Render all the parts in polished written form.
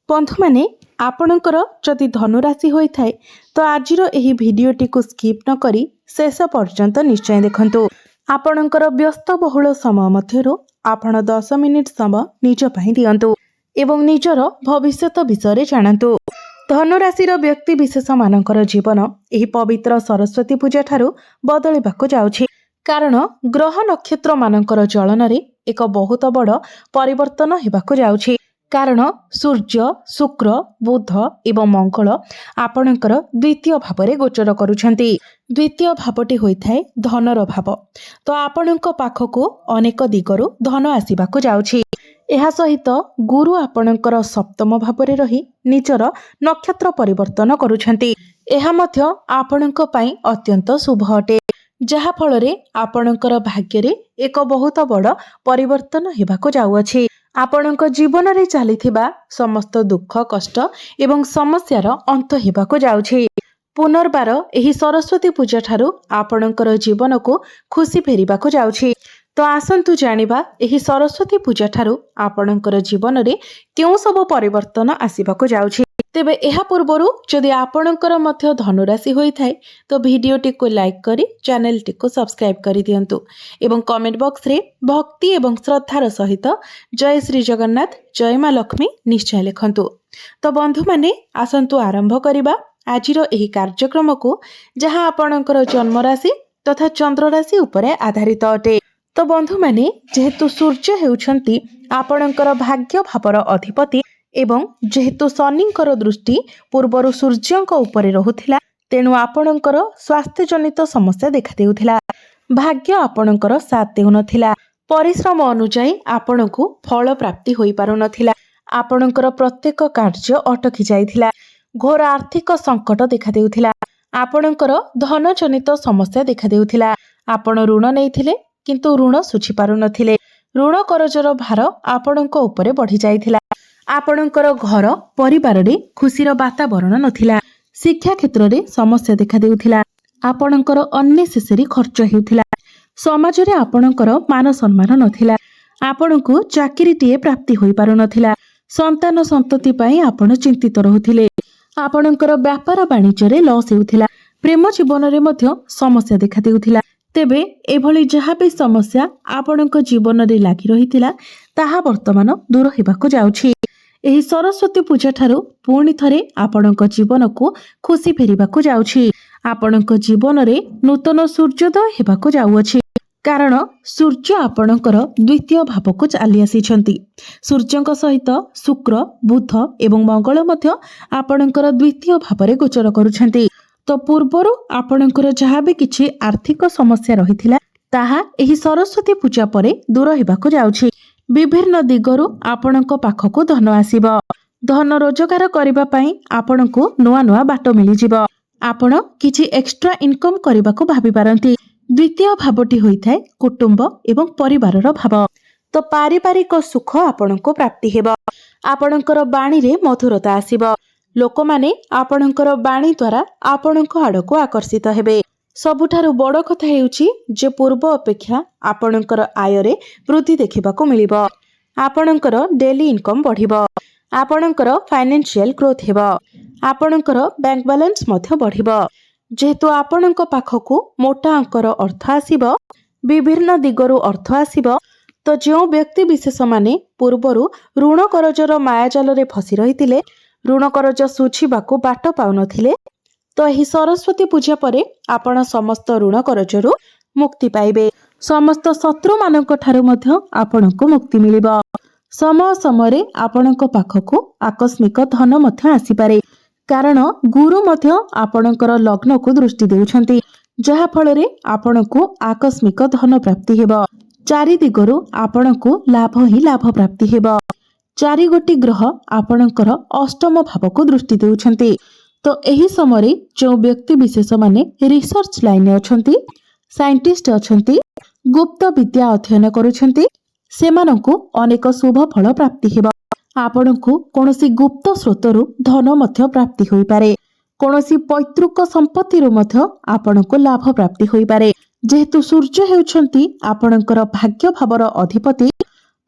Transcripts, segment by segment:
बंधु मैंने आपणकर जदि धनुराशि होता है तो आजिर यही भिडटी को स्किप न करी शेष पर्यंत निश्चय देखंतु। आपणकर व्यस्तबहुल समय मध्यरु आपण 10 मिनिट समय निज पई दियंतु एवं निजर भविष्यत विषय जानतु। धनुराशिर व्यक्ति विशेष मानकर जीवन यही पवित्र सरस्वती पूजा ठारू बदलिबाकु जाउछि, कारण ग्रह नक्षत्र मानकर चलन रे एक बहुत बड़ परिवर्तन हेबाकु जाउछि। कारण सूर्य, शुक्र, बुध एवं मंगल आपणकर द्वितीय भाव रे गोचर करुछंती। द्वितीय भावटी होइथाय धनर भाव। तो आपणक पाखकु अनेक दिगरु धन आसीबाकु जाउछि। एहा सहित गुरु आपणकर सप्तम भाव रे रही निजर नक्षत्र परिवर्तन करुछंती। एहा मध्य आपणक पई अत्यंत शुभ अटे, जहा फल रे आपणकर भाग्य रे एक बहुत बड़ परिवर्तन हेबाकु जाउछि। आपणक जीवन रे चलीथिबा समस्त दुख कष्ट एवं समस्यार अंत हेबाकु जाउछि। पुनर्बार एही सरस्वती पूजा ठारू आपणकर जीवन को खुशी फेरिबाकु जाउछि। तो आसंतु जानिबा एही सरस्वती पूजा ठारू आपणकर जीवन रे केउ सब परिवर्तन आसीबाकु जाउछि। तेबे एहा पूर्वरु जदि आपणकर मध्य धनुराशि होइथाय तो भिडियोटी को लाइक करी चैनल टी को सब्सक्राइब करी दियंतु एवं कमेंट बॉक्स रे भक्ति एवं श्रद्धार सहित जय श्री जगन्नाथ जय मां लक्ष्मी निश्चय लिखंतु। तो बंधु माने आसंतु आरंभ करिबा आजिर एही कार्यक्रम को, जहां आपणकर जन्म राशि तथा चंद्र राशि उपरे आधारित अटे। तो बंधु माने जेहेतु सूर्य हेउछंती आपणकर भाग्य भावर अधिपति एवं जेहेतु शनिंकर दृष्टि पूर्वर सूर्यंक उपरे रहुथिला, तेणु आपणकर स्वास्थ्य जनित समस्या देखा देउथिला। भाग्य आपणकर साथ देउनथिला। परिश्रम अनुसार आपणकु फल प्राप्ति होई पारु नथिला। आपणकर प्रत्येक कार्य अटकी जाइथिला। घोर आर्थिक संकट देखा देउथिला। आपणकर धन जनित समस्या देखा देउथिला। आपण ऋण नैथिले किंतु ऋण सुझी पारु नथिले। ऋण करजर भार आपणक उपरे बढ़ी जाइथिला। आपणकर घर परिवार रे खुशीर वातावरण नथिला। शिक्षा क्षेत्र रे समस्या देखा देउथिला। आपणकर अननेसेसरी खर्च हेउथिला। समाज रे आपणकर मान सम्मान नथिला। आपणकु चाकरीटीए प्राप्ति होई पारु नथिला। संतान संतति पई आपण चिंतित रहुथिले। आपणकर व्यापार वाणिज्य रे लॉस हेउथिला। प्रेम जीवन रे मध्य समस्या देखा देउथिला। तेबे एभली जहा भी समस्या आपणक जीवन रे लागि रहितिला ताहा वर्तमान दूर हेबाकु जाउछि। एही सरस्वती पूजा ठारू पुणी थरे आपणक जीवन को खुशी फेरिबाकु जाउछि। आपणक जीवन रे नूतन सूर्योदय हेबाकु जाउछि, कारण सूर्य आपणकर द्वितीय भाव को चली आसीछंती। सूर्यंक सहित शुक्र, बुध एवं मंगल मध्य आपणकर द्वितीय भाव रे गोचर करुछंती। तो पूर्वरु आपणकर जहा भी किछि आर्थिक समस्या रहिथिला ताहा एही सरस्वती पूजा परे दूर हेबाकु जाउछि। विभिन्न दिगरु आपणक पाखकु धन आसीबो। धन रोजगार करिबा पई आपणकु नुआ नुआ बाट मिलि जिवो। आपण किछि एक्स्ट्रा इनकम करिबाकु भाबी पारंती। द्वितीय भावटी होइथाय कुटुंब एवं परिवारर भाव। तो पारिवारिक सुख आपणकु प्राप्ति हेबो। आपणकर बाणी रे मधुरता आसीबो। लोक माने आपणकर बाणी द्वारा आपणक आडको आकर्षित हेबे। सबुठारु बड़ कथा हेउछि जे पूर्व अपेक्षा आपणकर आय रे वृद्धि देखिबाकु मिलिबो। आपणकर डेली इनकम बढ़िबो। आपणकर फाइनेंशियल ग्रोथ हेबो। आपणकर बैंक बैलेंस मध्य बढ़िबो। जेहेतु आपणक पाखकु मोटा अंकर अर्थ आसीबो, विभिन्न दिगरु अर्थ आसीबो, तो जो व्यक्ति विशेष माने पूर्वरु ऋण करजर मायाजाल रे फसी रहितिले, ऋण करज सुझिबाकु बाट पाउनथिले, तो एही सरस्वती पूजा परे आपण समस्त ऋण करजरु मुक्ति पाइबे। समस्त शत्रु मानक ठारू मध्य आपणकु मुक्ति मिलिबो। समय समय आपणक पाखकु आकस्मिक धन मध्य आसीपारे, कारण गुरु मध्य आपणकर लग्न को दृष्टि देउछंती, जहा फल रे आपणकु आकस्मिक धन प्राप्ति हेबो। चारि दिगरु आपणकु लाभ ही लाभ प्राप्ति हेबो। चारि गोटी ग्रह आपणकर अष्टम भाव को दृष्टि देउछंती। तो एही समय जो व्यक्ति विशेष माने रिसर्च लाइन अछंती, साइंटिस्ट अछंती, गुप्त विद्या अध्ययन करुछंती, सेमानंकु अनेक शुभ फल प्राप्ति हेबो। आपणकु कोनोसी गुप्त स्रोतरु धन मध्य प्राप्ति होई पारे। कोनोसी पैतृक संपत्ति रु मध्य आपणकु लाभ प्राप्ति होई पारे। जेहेतु सूर्य हेउछंती आपणकर भाग्य भावर अधिपति,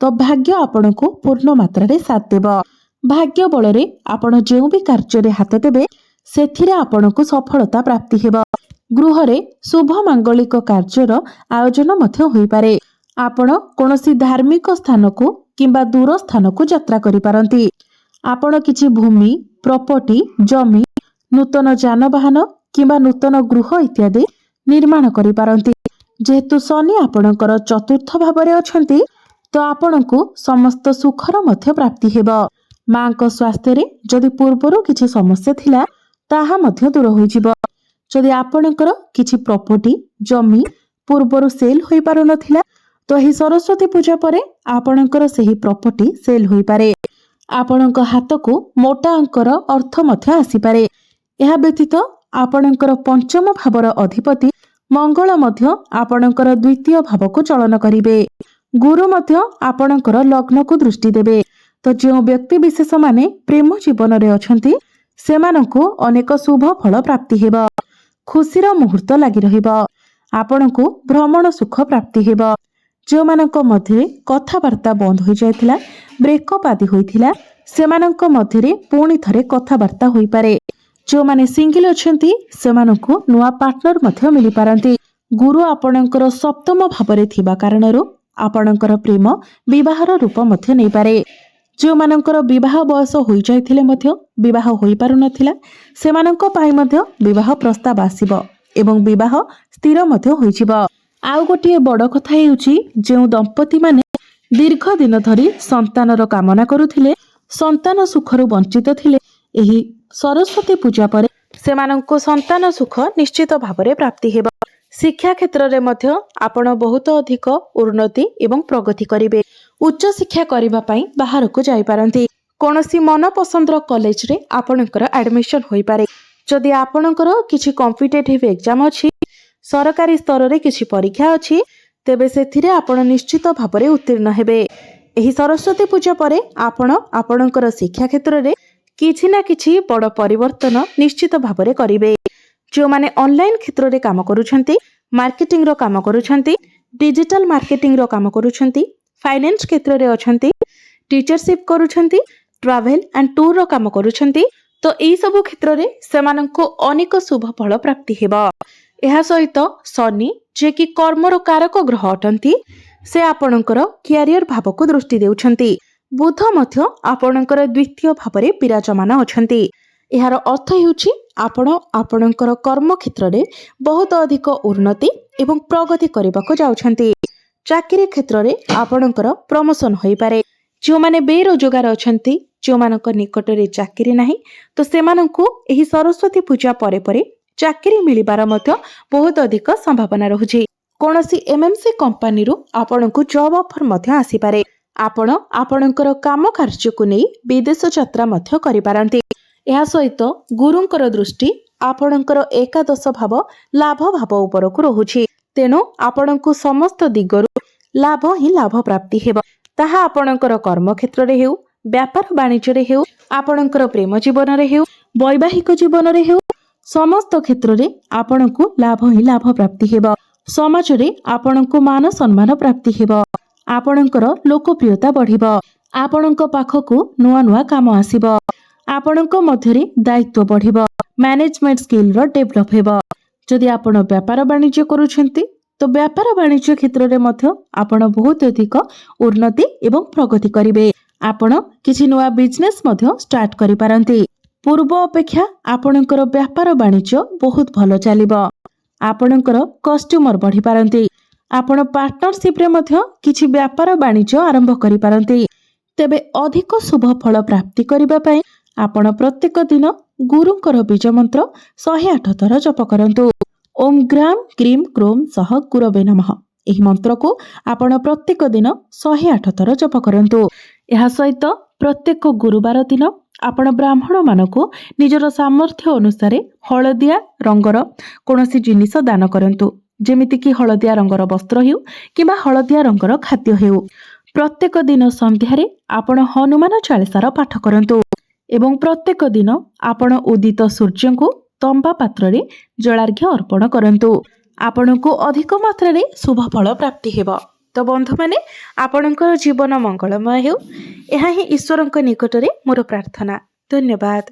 तो भाग्य आपणकु पूर्ण मात्रा रे साथ देबो। भाग्य बल रे आपण जो भी कार्य हाथ देबे सेथिरे आपणको सफलता प्राप्ति हेबा। गृह रे शुभ मांगलिक कार्यर आयोजन मध्य होई पारे। आपण कोनोसी धार्मिक स्थान को किंबा दूर स्थान को यात्रा करि पारंती। आपण किछि भूमि प्रॉपर्टी जमी नूतन जानवाहन किंबा नूतन गृह इत्यादि निर्माण करि पारंती। जेहेतु शनि आपणकर चतुर्थ भावरे अछंती तो आपणको समस्त सुखर मध्य प्राप्ति हेबा। मां को स्वास्थ्य रे जदि पूर्वरु किछि समस्या थिला ताहा मध्य दूर होई जिवो। जदि आपणकर किछि प्रॉपर्टी जमी पूर्वरु सेल होई पारु नथिला तो ही सरस्वती पूजा परे आपणकर सेही प्रॉपर्टी सेल होई पारे। आपणक हाथ को मोटा अंकर अर्थ मध्य आसी पारे। एहा व्यतीत आपणकर पंचम भावर अधिपति मंगल मध्य आपणकर द्वितीय भाव को चलन करिवे। गुरु मध्य आपणकर लग्न को दृष्टि देबे। तो जो व्यक्ति विशेष माने प्रेम जीवन रे अछंती सेमानंको अनेक शुभ फल प्राप्ति हेबा। खुशीर मुहूर्त लागि रहिबा। आपणको भ्रमण सुख प्राप्ति हेबा। जो मानक मध्य कथावार्ता बंद हो जायतिला ब्रेकअप आदि होइथिला सेमानंक मध्य पुणी थरे कथावार्ता होई पारे। जो माने सिंगल अछंती सेमानंको नुआ पार्टनर मध्य मिली पारंती। गुरु आपणकर सप्तम भावरे थिबा कारणरो आपणकर प्रेम विवाहर रूप मध्य नै पारे। जो मानकर विवाह बयस होई जायथिले मध्य विवाह होई पारु नथिला सेमानंक पाई मध्य विवाह प्रस्ताव आसीबो एवं विवाह स्थिर मध्य होई जिवो। आउ गोटे बड़ कथा हेउची जेउ दंपति माने दीर्घ दिन धरी संतानर कामना करुथिले संतान सुखरु वंचित थिले एही सरस्वती पूजा परे सेमानंको संतान सुख निश्चित भावरे प्राप्ति हेबा। शिक्षा क्षेत्र रे मध्य आपण बहुत अधिक उन्नति एवं प्रगति करिवे। उच्च शिक्षा करिबा पई बाहर को जाई पारंती। कोनोसी मन पसंदर कॉलेज रे आपणकर एडमिशन होई पारे। जदि आपणकर किछि कॉम्पिटिटिव एग्जाम अछि सरकारी स्तर रे किछि परीक्षा अछि तेबे सेथिरे आपण निश्चित भावरे उत्तीर्ण हेबे। एही सरस्वती पूजा परे आपण आपणकर शिक्षा क्षेत्र रे किछि ना किछि बड़ परिवर्तन निश्चित भावरे करिवे। जो माने ऑनलाइन क्षेत्र रे काम करूछंती मार्केटिंग रो काम करूछंती डिजिटल मार्केटिंग रो काम करूछंती फाइनेंस क्षेत्र रे अछंती टीचरशिप करूछंती ट्रैवल एंड टूर रो काम करूछंती तो एई सब क्षेत्र रे सेमानंको अनेक शुभ फल प्राप्ति हेबा। एहा सहित शनि जे कि कर्मर कारक ग्रह अटंती से आपणकर कैरियर भाव को दृष्टि देउछंती। बुध मध्य आपणकर द्वितीय भावरे विराजमान अछंती। एहार अर्थ हेउची आपण आपणकर कर्म क्षेत्र रे बहुत अधिक उन्नति एवं प्रगति करबाको जाउछंती। चाकरी क्षेत्र रे आपणकर प्रमोशन होई पारे। जो माने बेरोजगार अछंती जो मानक निकट रे चाकरी नाही तो सेमानंकु एही सरस्वती पूजा परे परे चाकरी मिलिबार मध्य बहुत अधिक संभावना रहुछि। कोनोसी एमएमसी कंपनी रो आपणकु जॉब ऑफर मध्य आसी पारे। आपण आपणकर काम कार्य को नै विदेश यात्रा मध्य करि पारंती। एहा सहित गुरुंकर दृष्टि आपणकर एकादश भाव लाभ भाव उपर को रहुछि। तेनु आपणकु समस्त दिगरु लाभ ही लाभ प्राप्ति हेबा। ताहा आपणकर कर्म क्षेत्र रे हेउ व्यापार वाणिज्य रे हेउ आपणकर प्रेम जीवन रे हेउ वैवाहिक जीवन रे हेउ समस्त क्षेत्र रे आपणकु लाभ ही लाभ प्राप्ति हेबा। समाज रे आपणकु मान सम्मान प्राप्ति हेबा। आपणकर लोकप्रियता बढ़िबा। आपणक पाखकु नुआ नुआ काम आसीबा। आपणक मध्यरे दायित्व बढ़िबा। मैनेजमेंट स्किल रो डेवलप हेबा। जदि आपण व्यापार वाणिज्य करूछंती तो व्यापार वाणिज्य क्षेत्र रे मध्य आपण बहुत अधिक उन्नति एवं प्रगति करिवे। आपण किछि नुआ बिजनेस मध्य स्टार्ट करि पारंती। पूर्व अपेक्षा आपणकर व्यापार वाणिज्य बहुत भलो चलिबा। आपणकर कस्टमर बढ़ी पारंती। आपण पार्टनरशिप रे मध्य किछि व्यापार वाणिज्य आरंभ करि पारंती। तेबे अधिक शुभ फल प्राप्ति करिबा पई आपण प्रत्येक दिन गुरुंकर बीज मंत्र 108 थर जप करंतु। ओम ग्राम क्रीम क्रोम सह गुरवे नमः एही मंत्र को आपण प्रत्येक दिन 108 थर जप करंतु। एहा सहित प्रत्येक गुरुवार दिन आपण ब्राह्मण मानको निजर सामर्थ्य अनुसार हळदिया रंगर कोनोसी जिनिस दान करंतु। जेमिति कि हळदिया रंगर वस्त्र हेउ किबा हळदिया रंगर खाद्य हेउ। प्रत्येक दिन संध्यारे आपण हनुमान चालीसार पाठ करंतु एवं प्रत्येक दिन आपण उदित सूर्य को तंबा पात्र रे जलार्घ्य अर्पण करंतु। आपनको अधिक मात्रा रे शुभ फल प्राप्ति हेबा। तो बंधु मैंने आपणकर जीवन मंगलमय हो, यह ही ईश्वर निकटरे मोर प्रार्थना। धन्यवाद।